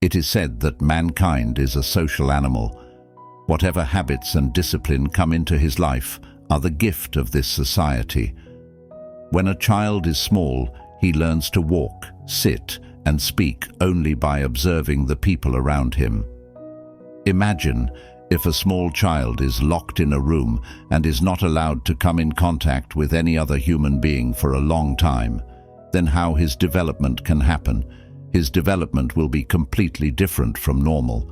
It is said that mankind is a social animal. Whatever habits and discipline come into his life are the gift of this society. When a child is small, he learns to walk, sit, and speak only by observing the people around him. Imagine if a small child is locked in a room and is not allowed to come in contact with any other human being for a long time, then how his development can happen? His development will be completely different from normal.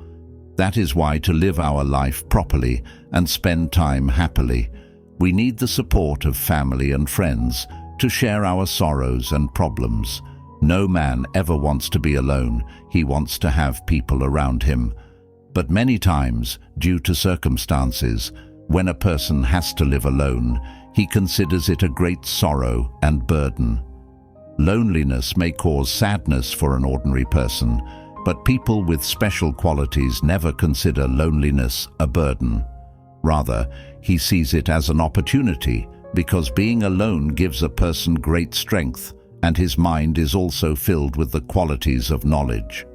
That is why to live our life properly and spend time happily, we need the support of family and friends to share our sorrows and problems. No man ever wants to be alone. He wants to have people around him. But many times, due to circumstances, when a person has to live alone, he considers it a great sorrow and burden. Loneliness may cause sadness for an ordinary person, but people with special qualities never consider loneliness a burden. Rather, he sees it as an opportunity, because being alone gives a person great strength, and his mind is also filled with the qualities of knowledge.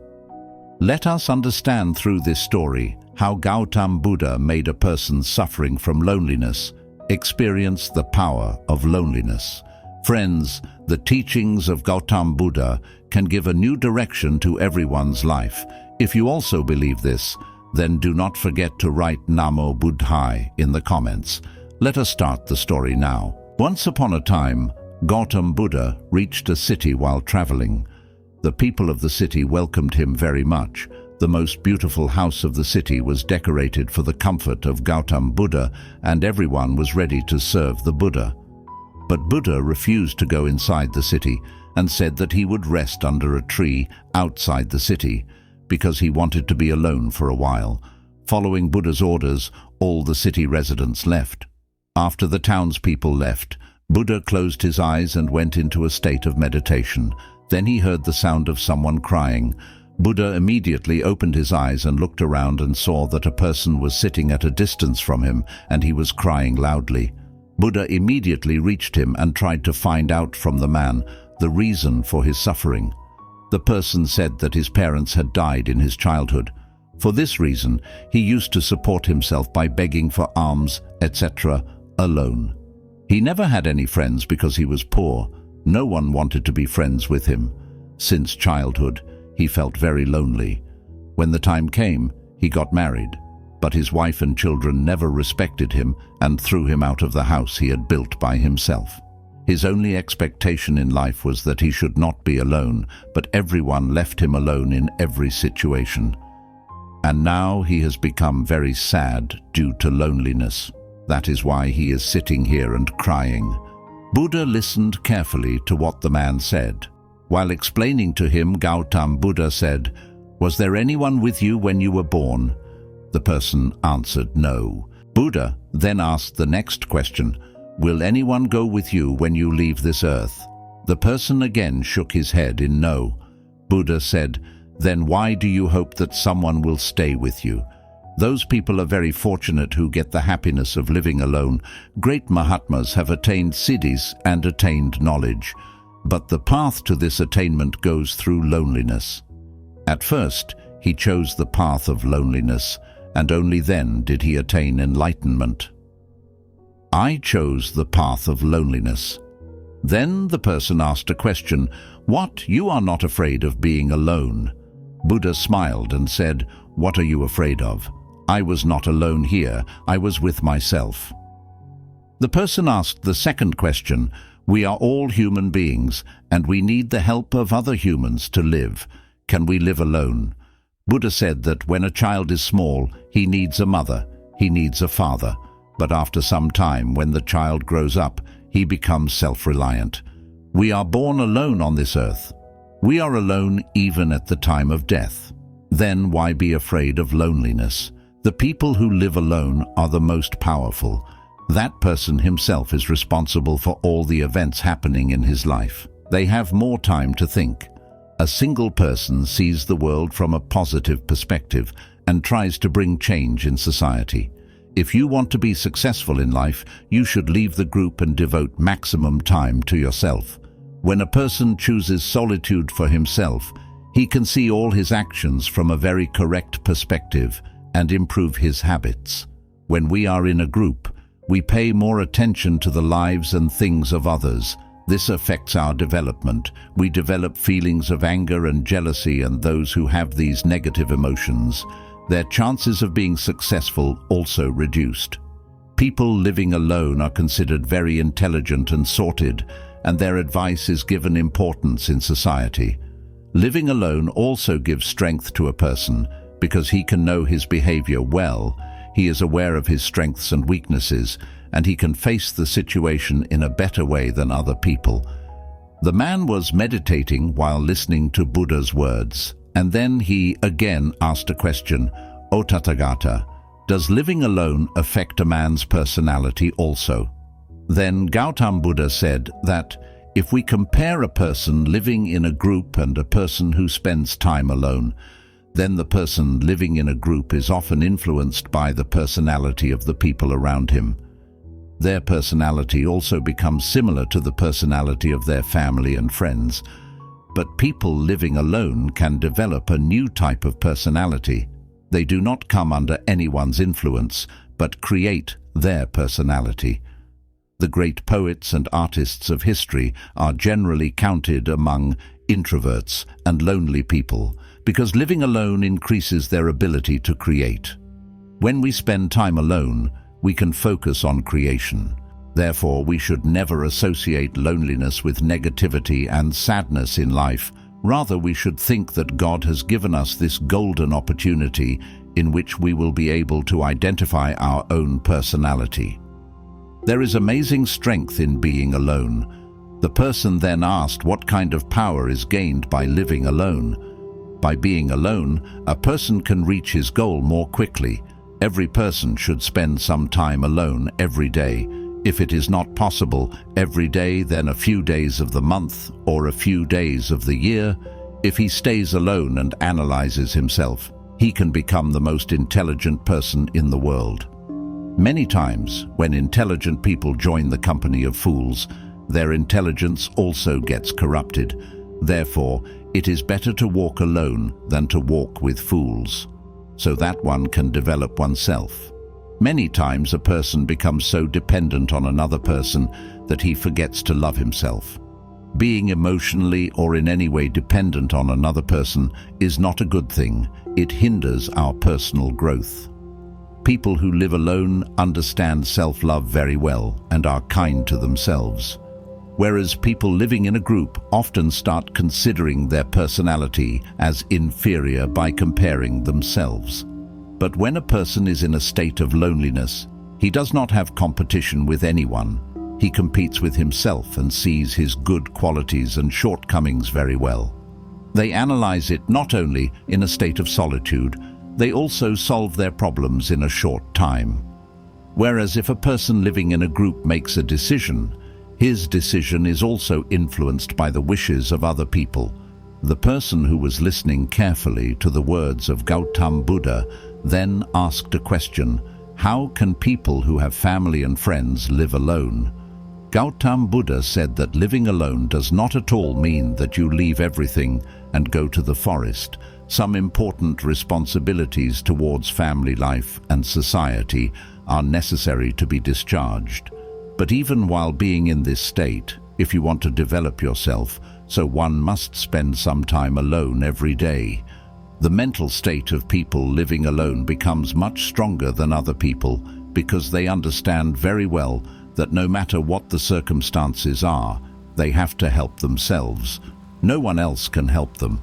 Let us understand through this story how Gautama Buddha made a person suffering from loneliness experience the power of loneliness. Friends, the teachings of Gautama Buddha can give a new direction to everyone's life. If you also believe this, then do not forget to write Namo Buddhaya in the comments. Let us start the story now. Once upon a time, Gautama Buddha reached a city while traveling. The people of the city welcomed him very much. The most beautiful house of the city was decorated for the comfort of Gautama Buddha, and everyone was ready to serve the Buddha. But Buddha refused to go inside the city and said that he would rest under a tree outside the city because he wanted to be alone for a while. Following Buddha's orders, all the city residents left. After the townspeople left, Buddha closed his eyes and went into a state of meditation. Then he heard the sound of someone crying. Buddha immediately opened his eyes and looked around and saw that a person was sitting at a distance from him, and he was crying loudly. Buddha immediately reached him and tried to find out from the man the reason for his suffering. The person said that his parents had died in his childhood. For this reason, he used to support himself by begging for alms, etc., alone. He never had any friends because he was poor. No one wanted to be friends with him. Since childhood, he felt very lonely. When the time came, he got married. But his wife and children never respected him and threw him out of the house he had built by himself. His only expectation in life was that he should not be alone, but everyone left him alone in every situation. And now he has become very sad due to loneliness. That is why he is sitting here and crying. Buddha listened carefully to what the man said. While explaining to him, Gautama Buddha said, "Was there anyone with you when you were born?" The person answered no. Buddha then asked the next question, "Will anyone go with you when you leave this earth?" The person again shook his head in no. Buddha said, "Then why do you hope that someone will stay with you? Those people are very fortunate who get the happiness of living alone. Great Mahatmas have attained siddhis and attained knowledge. But the path to this attainment goes through loneliness." At first, he chose the path of loneliness, and only then did he attain enlightenment. I chose the path of loneliness. Then the person asked a question, "What, you are not afraid of being alone?" Buddha smiled and said, "What are you afraid of? I was not alone here, I was with myself." The person asked the second question, "We are all human beings, and we need the help of other humans to live. Can we live alone?" Buddha said that when a child is small, he needs a mother, he needs a father. But after some time, when the child grows up, he becomes self-reliant. We are born alone on this earth. We are alone even at the time of death. Then why be afraid of loneliness? The people who live alone are the most powerful. That person himself is responsible for all the events happening in his life. They have more time to think. A single person sees the world from a positive perspective and tries to bring change in society. If you want to be successful in life, you should leave the group and devote maximum time to yourself. When a person chooses solitude for himself, He can see all his actions from a very correct perspective and improve his habits. When we are in a group, we pay more attention to the lives and things of others. This affects our development. We develop feelings of anger and jealousy, and those who have these negative emotions, their chances of being successful also reduced. People living alone are considered very intelligent and sorted, and their advice is given importance in society. Living alone also gives strength to a person because he can know his behavior well, he is aware of his strengths and weaknesses, and he can face the situation in a better way than other people. The man was meditating while listening to Buddha's words, and then he again asked a question, "O Tathagata, does living alone affect a man's personality also?" Then Gautam Buddha said that if we compare a person living in a group and a person who spends time alone, then the person living in a group is often influenced by the personality of the people around him. Their personality also becomes similar to the personality of their family and friends. But people living alone can develop a new type of personality. They do not come under anyone's influence, but create their personality. The great poets and artists of history are generally counted among introverts and lonely people, because living alone increases their ability to create. When we spend time alone, we can focus on creation. Therefore, we should never associate loneliness with negativity and sadness in life. Rather, we should think that God has given us this golden opportunity in which we will be able to identify our own personality. There is amazing strength in being alone. The person then asked what kind of power is gained by living alone. By being alone, a person can reach his goal more quickly. Every person should spend some time alone every day. If it is not possible every day, then a few days of the month or a few days of the year. If he stays alone and analyzes himself, he can become the most intelligent person in the world. Many times, when intelligent people join the company of fools, their intelligence also gets corrupted. Therefore, it is better to walk alone than to walk with fools, so that one can develop oneself. Many times a person becomes so dependent on another person that he forgets to love himself. Being emotionally or in any way dependent on another person is not a good thing. It hinders our personal growth. People who live alone understand self-love very well and are kind to themselves, whereas people living in a group often start considering their personality as inferior by comparing themselves. But when a person is in a state of loneliness, he does not have competition with anyone. He competes with himself and sees his good qualities and shortcomings very well. They analyze it not only in a state of solitude, they also solve their problems in a short time. Whereas if a person living in a group makes a decision, his decision is also influenced by the wishes of other people. The person who was listening carefully to the words of Gautam Buddha then asked a question: how can people who have family and friends live alone? Gautam Buddha said that living alone does not at all mean that you leave everything and go to the forest. Some important responsibilities towards family life and society are necessary to be discharged. But even while being in this state, if you want to develop yourself, so one must spend some time alone every day. The mental state of people living alone becomes much stronger than other people because they understand very well that no matter what the circumstances are, they have to help themselves. No one else can help them.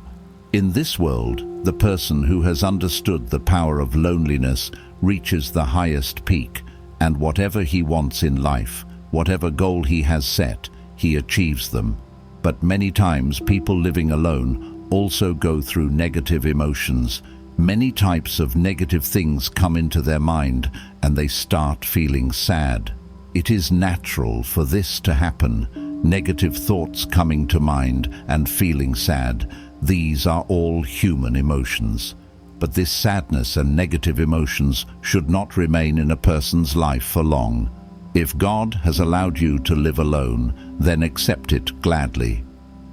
In this world, the person who has understood the power of loneliness reaches the highest peak, and whatever he wants in life, whatever goal he has set, he achieves them. But many times people living alone also go through negative emotions. Many types of negative things come into their mind and they start feeling sad. It is natural for this to happen. Negative thoughts coming to mind and feeling sad. These are all human emotions. But this sadness and negative emotions should not remain in a person's life for long. If God has allowed you to live alone, then accept it gladly.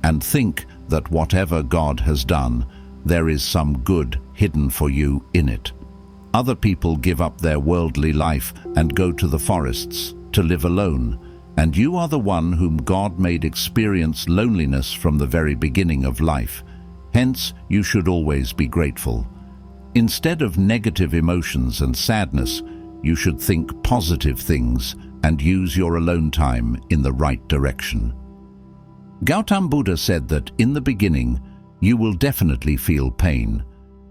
And think that whatever God has done, there is some good hidden for you in it. Other people give up their worldly life and go to the forests to live alone, and you are the one whom God made experience loneliness from the very beginning of life. Hence, you should always be grateful. Instead of negative emotions and sadness, you should think positive things and use your alone time in the right direction. Gautam Buddha said that in the beginning, you will definitely feel pain,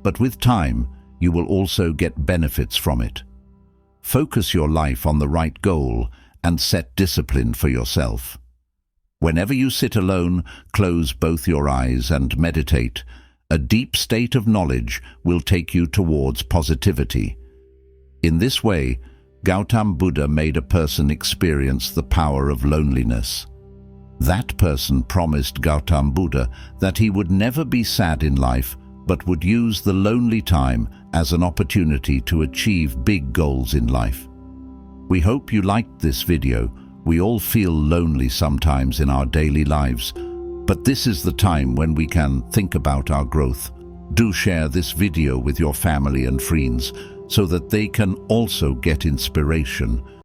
but with time, you will also get benefits from it. Focus your life on the right goal and set discipline for yourself. Whenever you sit alone, close both your eyes and meditate. A deep state of knowledge will take you towards positivity. In this way, Gautam Buddha made a person experience the power of loneliness. That person promised Gautam Buddha that he would never be sad in life, but would use the lonely time as an opportunity to achieve big goals in life. We hope you liked this video. We all feel lonely sometimes in our daily lives, but this is the time when we can think about our growth. Do share this video with your family and friends so that they can also get inspiration.